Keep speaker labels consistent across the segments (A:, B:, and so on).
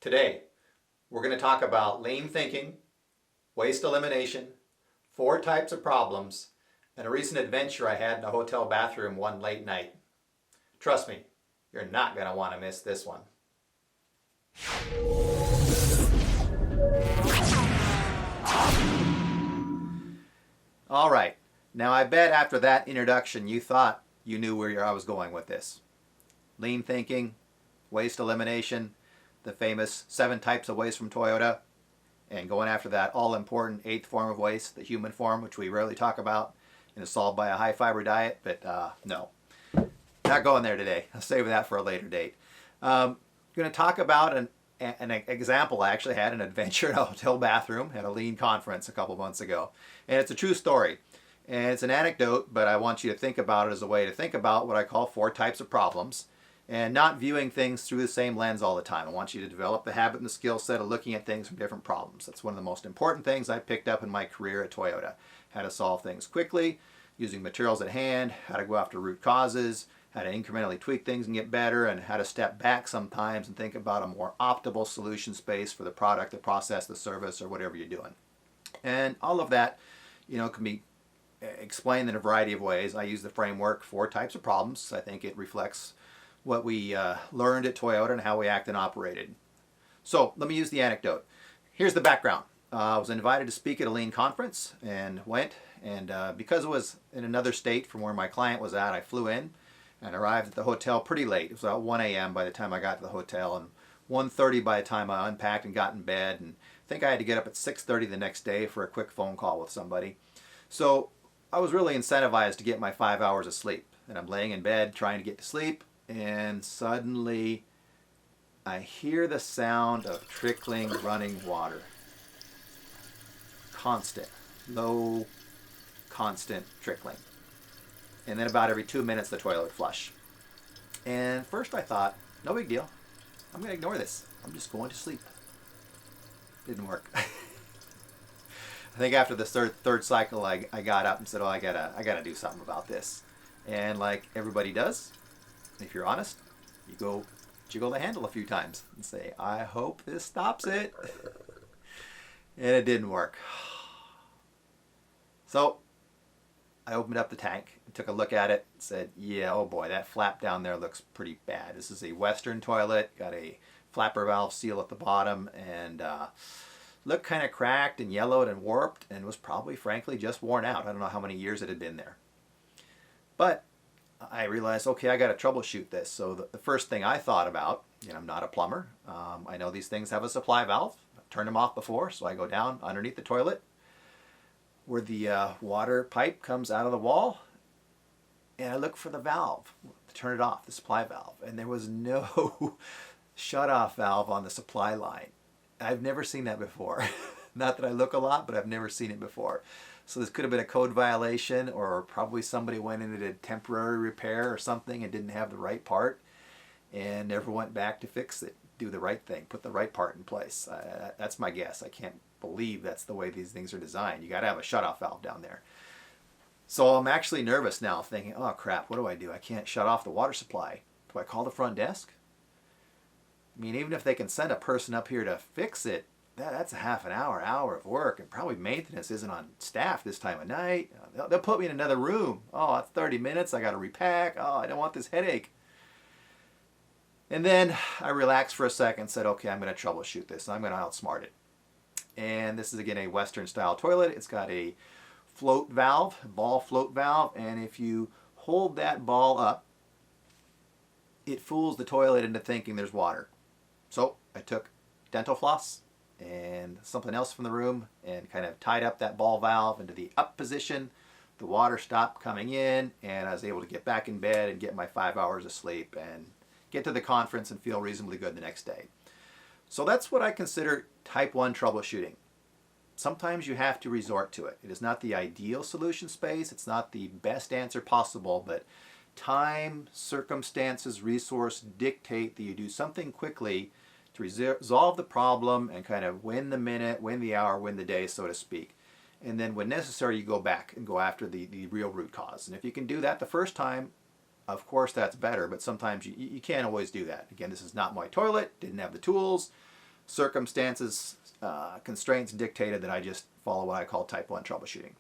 A: Today, we're going to talk about lean thinking, waste elimination, 4 types of problems, and a recent adventure I had in a hotel bathroom one late night. Trust me, you're not going to want to miss this one. All right, now I bet after that introduction you thought you knew where I was going with this. Lean thinking, waste elimination, the famous 7 types of waste from Toyota, and going after that all-important 8th form of waste, the human form, which we rarely talk about and is solved by a high-fiber diet, but no. Not going there today. I'll save that for a later date. I'm going to talk about an example. I actually had an adventure in a hotel bathroom at a lean conference a couple months ago. And it's a true story. And it's an anecdote, but I want you to think about it as a way to think about what I call 4 types of problems and not viewing things through the same lens all the time. I want you to develop the habit and the skill set of looking at things from different problems. That's one of the most important things I picked up in my career at Toyota. How to solve things quickly, using materials at hand, how to go after root causes, how to incrementally tweak things and get better, and how to step back sometimes and think about a more optimal solution space for the product, the process, the service, or whatever you're doing. And all of that, can be explained in a variety of ways. I use the framework 4 types of problems. I think it reflects what we learned at Toyota and how we act and operated. So let me use the anecdote. Here's the background. I was invited to speak at a lean conference and went, and because it was in another state from where my client was at, I flew in and arrived at the hotel pretty late. It was about 1 a.m. by the time I got to the hotel, and 1:30 by the time I unpacked and got in bed, and I think I had to get up at 6:30 the next day for a quick phone call with somebody. So I was really incentivized to get my 5 hours of sleep, and I'm laying in bed trying to get to sleep, and suddenly I hear the sound of trickling running water. Constant, low, constant trickling. And then about every 2 minutes the toilet would flush. And first I thought, no big deal. I'm going to ignore this. I'm just going to sleep. Didn't work. I think after the third cycle I got up and said, I gotta do something about this. And like everybody does, if you're honest, you jiggle the handle a few times and say, I hope this stops it. And it didn't work. So I opened up the tank and took a look at it and said, yeah, oh boy, that flap down there looks pretty bad. This is a Western toilet, got a flapper valve seal at the bottom, and looked kind of cracked and yellowed and warped and was probably, frankly, just worn out. I don't know how many years it had been there. But I realized, okay, I got to troubleshoot this. So the first thing I thought about, I'm not a plumber. I know these things have a supply valve. I've turned them off before, so I go down underneath the toilet where the water pipe comes out of the wall, and I look for the valve to turn it off, the supply valve, and there was no shut-off valve on the supply line. I've never seen that before. Not that I look a lot, but I've never seen it before. So this could have been a code violation, or probably somebody went in and did temporary repair or something and didn't have the right part and never went back to fix it, do the right thing, put the right part in place. That's my guess. I can't believe that's the way these things are designed. You got to have a shutoff valve down there. So I'm actually nervous now, thinking, oh crap, what do? I can't shut off the water supply. Do I call the front desk? I mean, even if they can send a person up here to fix it, that's a half an hour of work, and probably maintenance isn't on staff this time of night. They'll put me in another room. Oh, it's 30 minutes. I got to repack. Oh, I don't want this headache. And then I relaxed for a second and said, okay, I'm going to troubleshoot this. I'm going to outsmart it. And this is, again, a Western style toilet. It's got a float valve, ball float valve, and if you hold that ball up, it fools the toilet into thinking there's water. So I took dental floss and something else from the room and kind of tied up that ball valve into the up position. The water stopped coming in, and I was able to get back in bed and get my 5 hours of sleep and get to the conference and feel reasonably good the next day. So that's what I consider type 1 troubleshooting. Sometimes you have to resort to it. It is not the ideal solution space. It's not the best answer possible, but time, circumstances, resource dictate that you do something quickly to resolve the problem and kind of win the minute, win the hour, win the day, so to speak. And then when necessary, you go back and go after the real root cause. And if you can do that the first time, of course that's better, but sometimes you can't always do that. Again, this is not my toilet, didn't have the tools, circumstances, constraints dictated that I just follow what I call type 1 troubleshooting.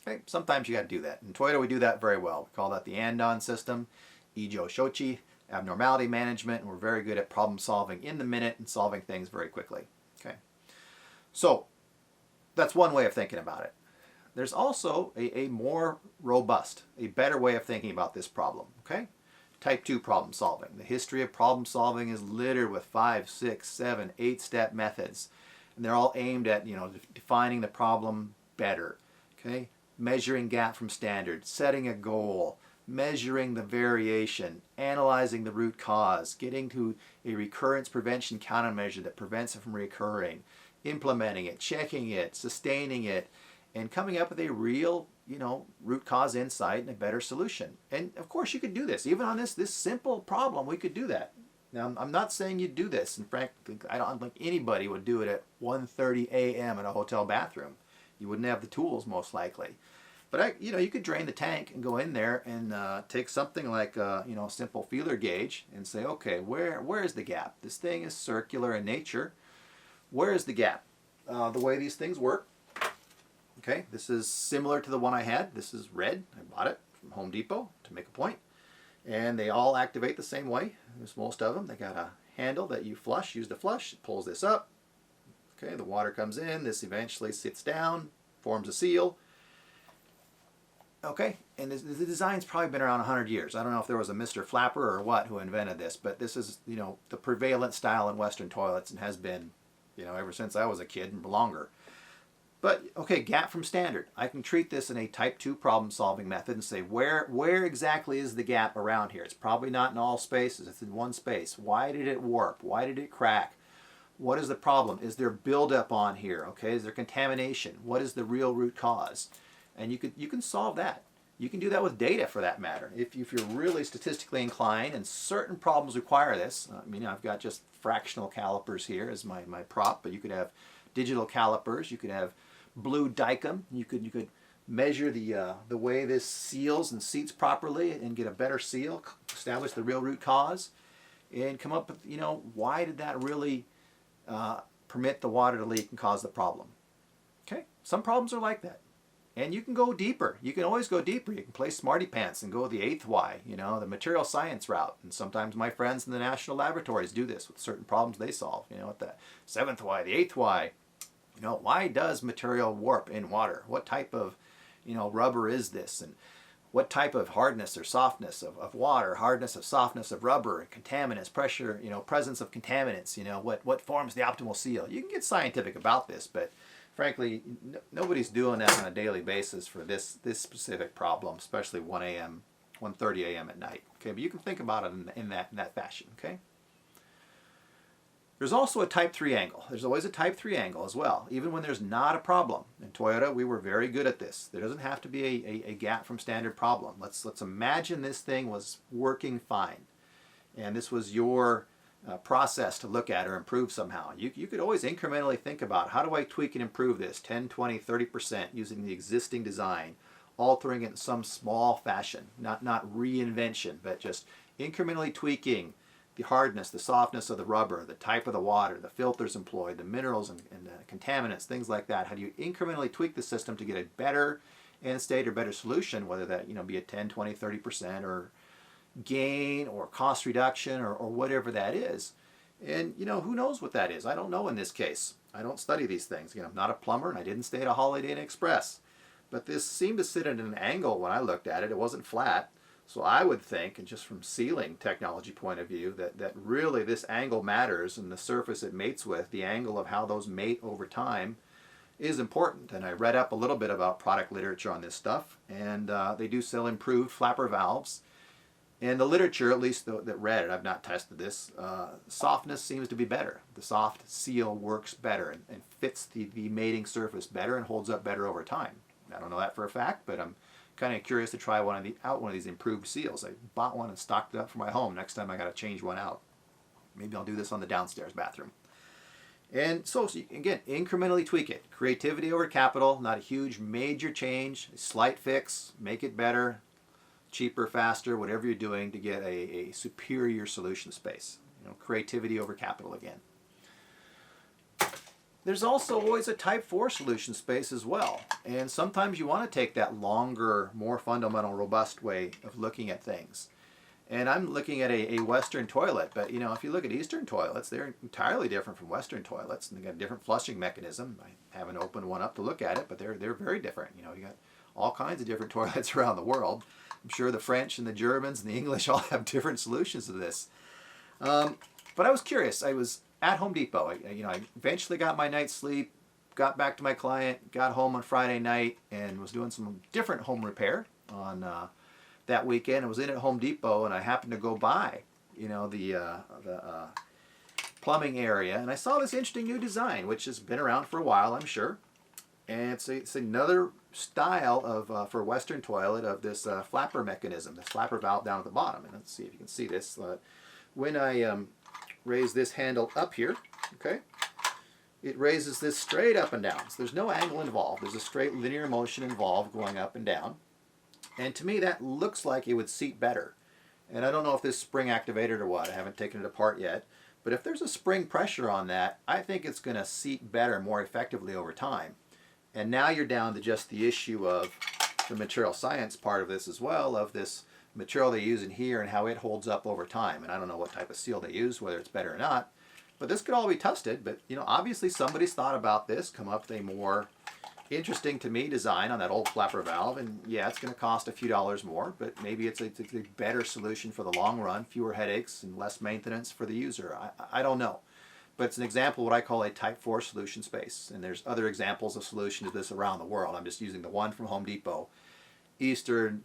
A: Okay, sometimes you got to do that. In Toyota, we do that very well. We call that the Andon system, Ijo Shochi, abnormality management, and we're very good at problem solving in the minute and solving things very quickly. Okay, so that's one way of thinking about it. There's also a more robust, a better way of thinking about this problem. Okay, type 2 problem solving. The history of problem solving is littered with 5, 6, 7, 8-step methods, and they're all aimed at defining the problem better. Okay, measuring gap from standard, setting a goal, measuring the variation, analyzing the root cause, getting to a recurrence prevention countermeasure that prevents it from recurring, implementing it, checking it, sustaining it, and coming up with a real, root cause insight and a better solution. And of course you could do this. Even on this simple problem, we could do that. Now, I'm not saying you'd do this. In fact, I don't think anybody would do it at 1:30 a.m. in a hotel bathroom. You wouldn't have the tools, most likely. But you could drain the tank and go in there and take something like a simple feeler gauge and say, okay, where is the gap? This thing is circular in nature. Where is the gap? The way these things work. Okay, this is similar to the one I had. This is red. I bought it from Home Depot to make a point. And they all activate the same way. There's most of them. They got a handle that you use to flush. It pulls this up. Okay, the water comes in. This eventually sits down, forms a seal. Okay, and the design's probably been around 100 years. I don't know if there was a Mr. Flapper or what who invented this, but this is, the prevalent style in Western toilets and has been, ever since I was a kid and longer. But, okay, gap from standard. I can treat this in a type 2 problem-solving method and say, where exactly is the gap around here? It's probably not in all spaces. It's in one space. Why did it warp? Why did it crack? What is the problem? Is there buildup on here? Okay, is there contamination? What is the real root cause? And you can solve that. You can do that with data, for that matter. If you're really statistically inclined, and certain problems require this. I've got just fractional calipers here as my prop, but you could have digital calipers. You could have blue Dicom. You could measure the way this seals and seats properly and get a better seal, establish the real root cause, and come up with, why did that really permit the water to leak and cause the problem? Okay, some problems are like that. And you can go deeper. You can always go deeper. You can play smarty pants and go the 8th why, the material science route. And sometimes my friends in the national laboratories do this with certain problems they solve. At the 7th why, the 8th why. Why does material warp in water? What type of, rubber is this? And what type of hardness or softness of water, hardness of softness of rubber, contaminants, pressure, presence of contaminants, what forms the optimal seal? You can get scientific about this, but frankly, nobody's doing that on a daily basis for this specific problem, especially 1 a.m., 1:30 a.m. at night. Okay, but you can think about it in that fashion. Okay. There's also a type 3 angle. There's always a type 3 angle as well, even when there's not a problem. In Toyota, we were very good at this. There doesn't have to be a gap from standard problem. Let's imagine this thing was working fine, and this was your process to look at or improve somehow. You could always incrementally think about, how do I tweak and improve this 10, 20, 30% using the existing design, altering it in some small fashion, not reinvention, but just incrementally tweaking the hardness, the softness of the rubber, the type of the water, the filters employed, the minerals and contaminants, things like that. How do you incrementally tweak the system to get a better end state or better solution, whether that be a 10, 20, 30% or gain or cost reduction or whatever that is. And who knows what that is? I don't know in this case. I don't study these things. I'm not a plumber and I didn't stay at a Holiday Inn Express. But this seemed to sit at an angle when I looked at it. It wasn't flat. So I would think, and just from sealing technology point of view, that really this angle matters, and the surface it mates with, the angle of how those mate over time, is important. And I read up a little bit about product literature on this stuff, and they do sell improved flapper valves. And the literature, at least that read it, I've not tested this, softness seems to be better. The soft seal works better and fits the mating surface better and holds up better over time. I don't know that for a fact, but I'm kind of curious to try one of these improved seals. I bought one and stocked it up for my home. Next time I got to change one out. Maybe I'll do this on the downstairs bathroom. And so again, incrementally tweak it. Creativity over capital, not a huge major change, a slight fix, make it better, cheaper, faster, whatever you're doing to get a superior solution space. Creativity over capital again. There's also always a type 4 solution space as well. And sometimes you want to take that longer, more fundamental, robust way of looking at things. And I'm looking at a Western toilet, but you know, if you look at Eastern toilets, they're entirely different from Western toilets, and they got a different flushing mechanism. I haven't opened one up to look at it, but they're very different. You know, you got all kinds of different toilets around the world. I'm sure the French and the Germans and the English all have different solutions to this. But I was curious. I was at Home Depot. I eventually got my night's sleep, got back to my client, got home on Friday night, and was doing some different home repair on that weekend. I was in at Home Depot, and I happened to go by, the plumbing area, and I saw this interesting new design, which has been around for a while, I'm sure. And it's another style of for a Western toilet of this flapper mechanism, this flapper valve down at the bottom. And let's see if you can see this. When I raise this handle up here, okay, it raises this straight up and down. So there's no angle involved. There's a straight linear motion involved going up and down. And to me, that looks like it would seat better. And I don't know if this is spring activated or what. I haven't taken it apart yet. But if there's a spring pressure on that, I think it's going to seat better, more effectively over time. And now you're down to just the issue of the material science part of this as well, of this material they use in here and how it holds up over time. And I don't know what type of seal they use, whether it's better or not. But this could all be tested. But you know, obviously somebody's thought about this, come up with a more interesting to me design on that old flapper valve. And yeah, it's going to cost a few dollars more, but maybe it's a better solution for the long run, fewer headaches and less maintenance for the user. I don't know. But it's an example of what I call a type 4 solution space. And there's other examples of solutions to this around the world. I'm just using the one from Home Depot. Eastern,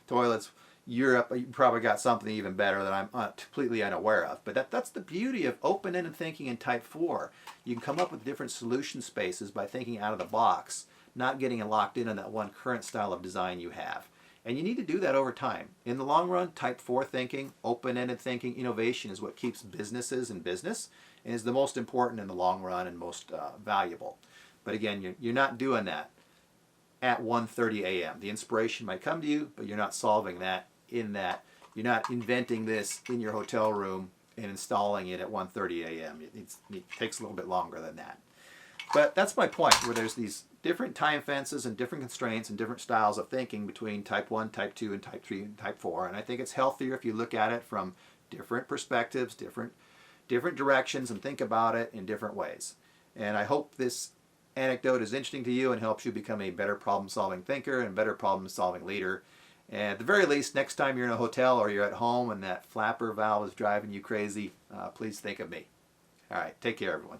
A: toilets, Europe, you probably got something even better that I'm completely unaware of. But that's the beauty of open-ended thinking in type 4. You can come up with different solution spaces by thinking out of the box, not getting locked in on that one current style of design you have. And you need to do that over time. In the long run, type 4 thinking, open-ended thinking, innovation is what keeps businesses in business and is the most important in the long run and most valuable. But again, you're not doing that at 1:30 a.m. The inspiration might come to you, but you're not solving that in that. You're not inventing this in your hotel room and installing it at 1:30 a.m. It takes a little bit longer than that. But that's my point, where there's these different time fences and different constraints and different styles of thinking between type 1, type 2, and type 3, and type 4. And I think it's healthier if you look at it from different perspectives, different directions, and think about it in different ways. And I hope this anecdote is interesting to you and helps you become a better problem-solving thinker and better problem-solving leader. And at the very least, next time you're in a hotel or you're at home and that flapper valve is driving you crazy, please think of me. All right, take care, everyone.